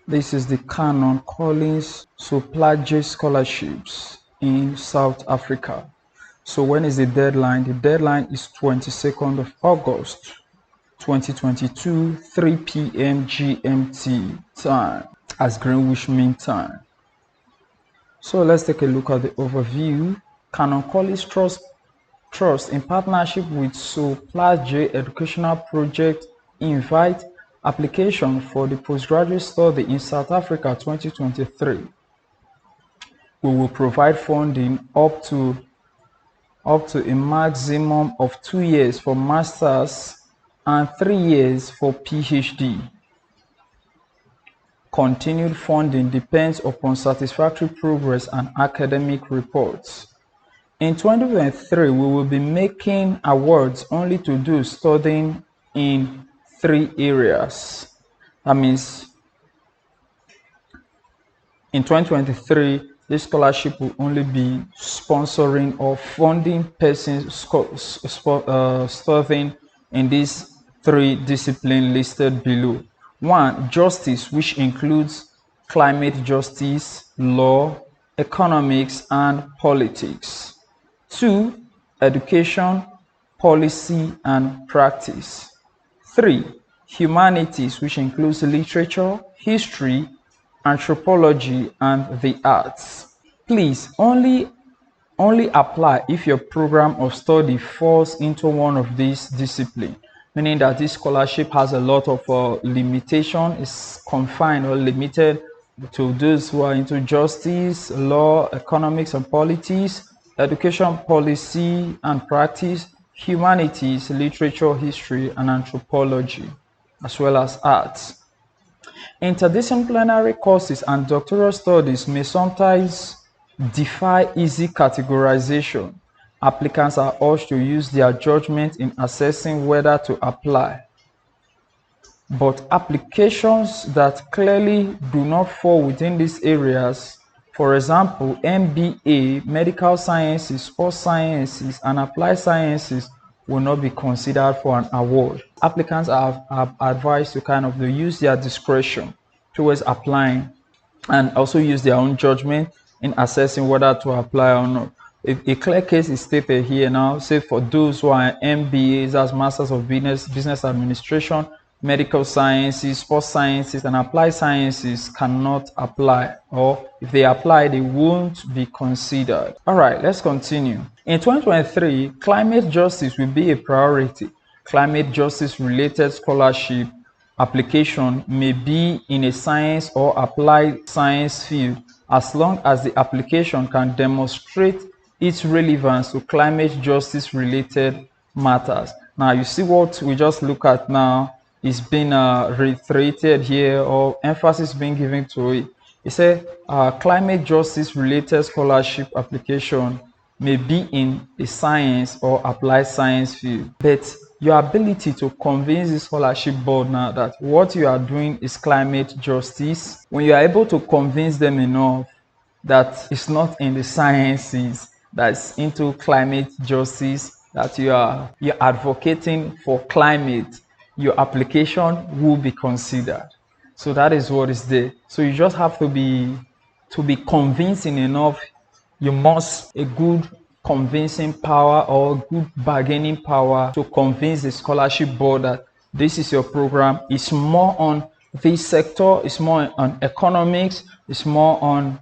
This is the Canon Collins Postgraduate Scholarships in South Africa. So when is the deadline? The deadline is 22nd of August 2022, 3 p.m. GMT time as Greenwich Mean Time. So let's take a look at the overview. Canon Collins Trust in partnership with Postgraduate Educational Project invite application for the postgraduate study in South Africa 2023. We will provide funding up to a maximum of 2 years for masters and 3 years for PhD. Continued funding depends upon satisfactory progress and academic reports. In 2023, we will be making awards only to those studying in 3 areas. That means in 2023, this scholarship will only be sponsoring or funding persons studying in these 3 disciplines listed below. 1. Justice, which includes climate justice, law, economics, and politics. 2. Education, policy, and practice. 3. Humanities, which includes literature, history, anthropology, and the arts. Please only apply if your program of study falls into one of these disciplines, meaning that this scholarship has a lot of limitation, is confined or limited to those who are into justice, law, economics and politics, education, policy and practice, humanities, literature, history, and anthropology, as well as arts. Interdisciplinary courses and doctoral studies may sometimes defy easy categorization. Applicants are urged to use their judgment in assessing whether to apply. But applications that clearly do not fall within these areas, for example, MBA, medical sciences, sports sciences, and applied sciences, will not be considered for an award. Applicants are advised to use their discretion towards applying and also use their own judgment in assessing whether to apply or not. A clear case is stated here now, say for those who are MBAs, as Masters of Business Administration, medical sciences, sports sciences, and applied sciences cannot apply, or if they apply, they won't be considered. All right, let's continue. In 2023, climate justice will be a priority. Climate justice related scholarship application may be in a science or applied science field as long as the application can demonstrate its relevance to climate justice related matters. Now you see what we just look at now is being reiterated here, or emphasis being given to it. It said climate justice related scholarship application may be in a science or applied science field, but your ability to convince the scholarship board now that what you are doing is climate justice, when you are able to convince them enough that it's not in the sciences, that's into climate justice, that you're advocating for climate, your application will be considered. So that is what is there. So you just have to be convincing enough. You must a good convincing power or good bargaining power to convince the scholarship board that this is your program. It's more on this sector, it's more on economics, it's more on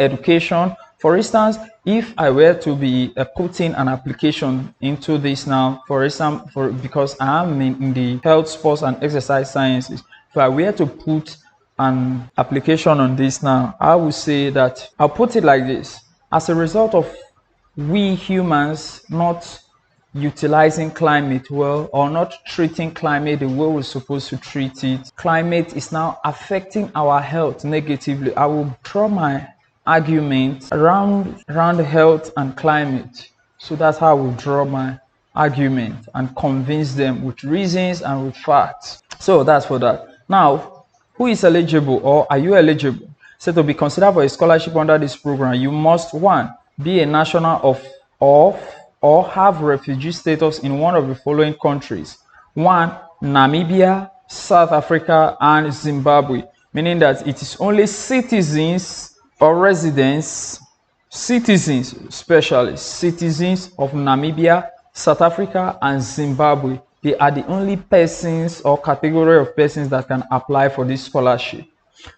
education. For instance, if I were to be putting an application into this now, for example, because I am in the health, sports, and exercise sciences, if I were to put an application on this now, I would say that I'll put it like this: as a result of we humans not utilizing climate well, or not treating climate the way we're supposed to treat it, climate is now affecting our health negatively. I will draw my argument around health and climate. So that's how I will draw my argument and convince them with reasons and with facts. So that's for that. Now, who is eligible, or are you eligible? So to be considered for a scholarship under this program, you must, 1, be a national of or have refugee status in one of the following countries: 1, Namibia, South Africa, and Zimbabwe. meaning that it is only citizens or residents, citizens, especially citizens of Namibia, South Africa, and Zimbabwe. They are the only persons or category of persons that can apply for this scholarship.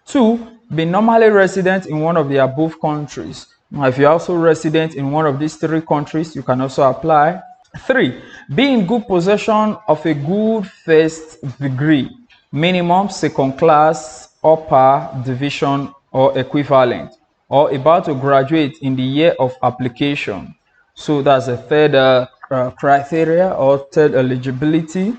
2, be normally resident in one of the above countries. Now, if you're also resident in one of these 3 countries, you can also apply. 3, be in good possession of a good first degree, minimum second class, upper division or equivalent, or about to graduate in the year of application. So that's a third criteria or third eligibility.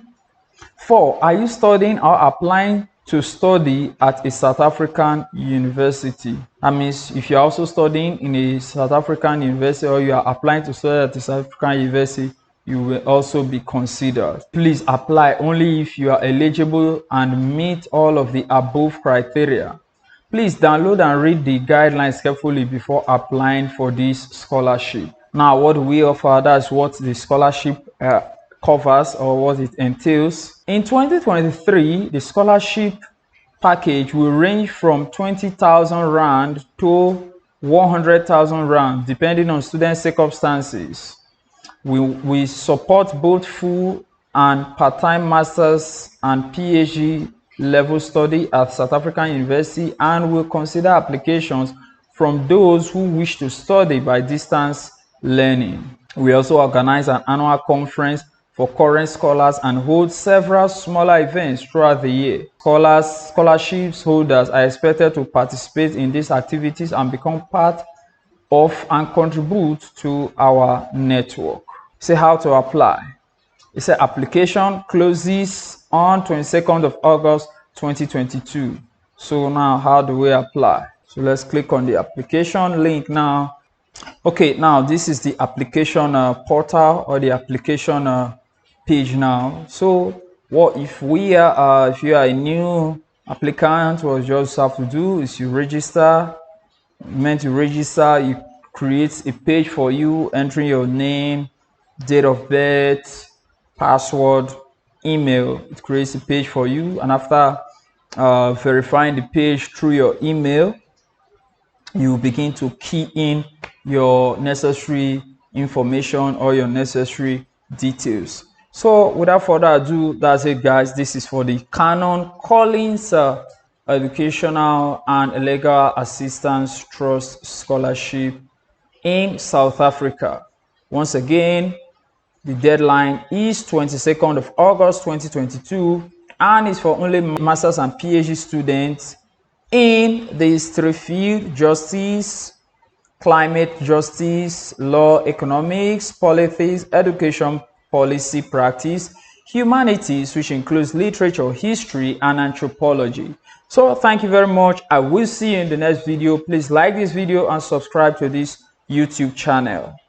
4, are you studying or applying to study at a South African university? That means if you're also studying in a South African university or you are applying to study at a South African university, you will also be considered. Please apply only if you are eligible and meet all of the above criteria. Please download and read the guidelines carefully before applying for this scholarship. Now, what we offer, that's what the scholarship covers or what it entails. In 2023, the scholarship package will range from 20,000 Rand to 100,000 Rand, depending on student circumstances. We support both full and part-time masters and PhD level study at South African University, and will consider applications from those who wish to study by distance learning. We also organize an annual conference for current scholars and hold several smaller events throughout the year. Scholarships holders are expected to participate in these activities and become part of and contribute to our network. Say how to apply. It said application closes on 22nd of August 2022. So now how do we apply? So let's click on the application link now. Okay, now this is the application portal or the application page now. So what if you are a new applicant, what you just have to do is you register. You create a page for you, entering your name, date of birth, password, email. It creates a page for you, and after verifying the page through your email, you begin to key in your necessary information or your necessary details. So without further ado, that's it, guys. This is for the Canon Collins Educational and Legal Assistance Trust Scholarship in South Africa. Once again, the deadline is 22nd of August 2022, and it's for only masters and PhD students in these 3 fields: justice, climate justice, law, economics, politics, education, policy practice, humanities, which includes literature, history, and anthropology. So thank you very much. I will see you in the next video. Please like this video and subscribe to this YouTube channel.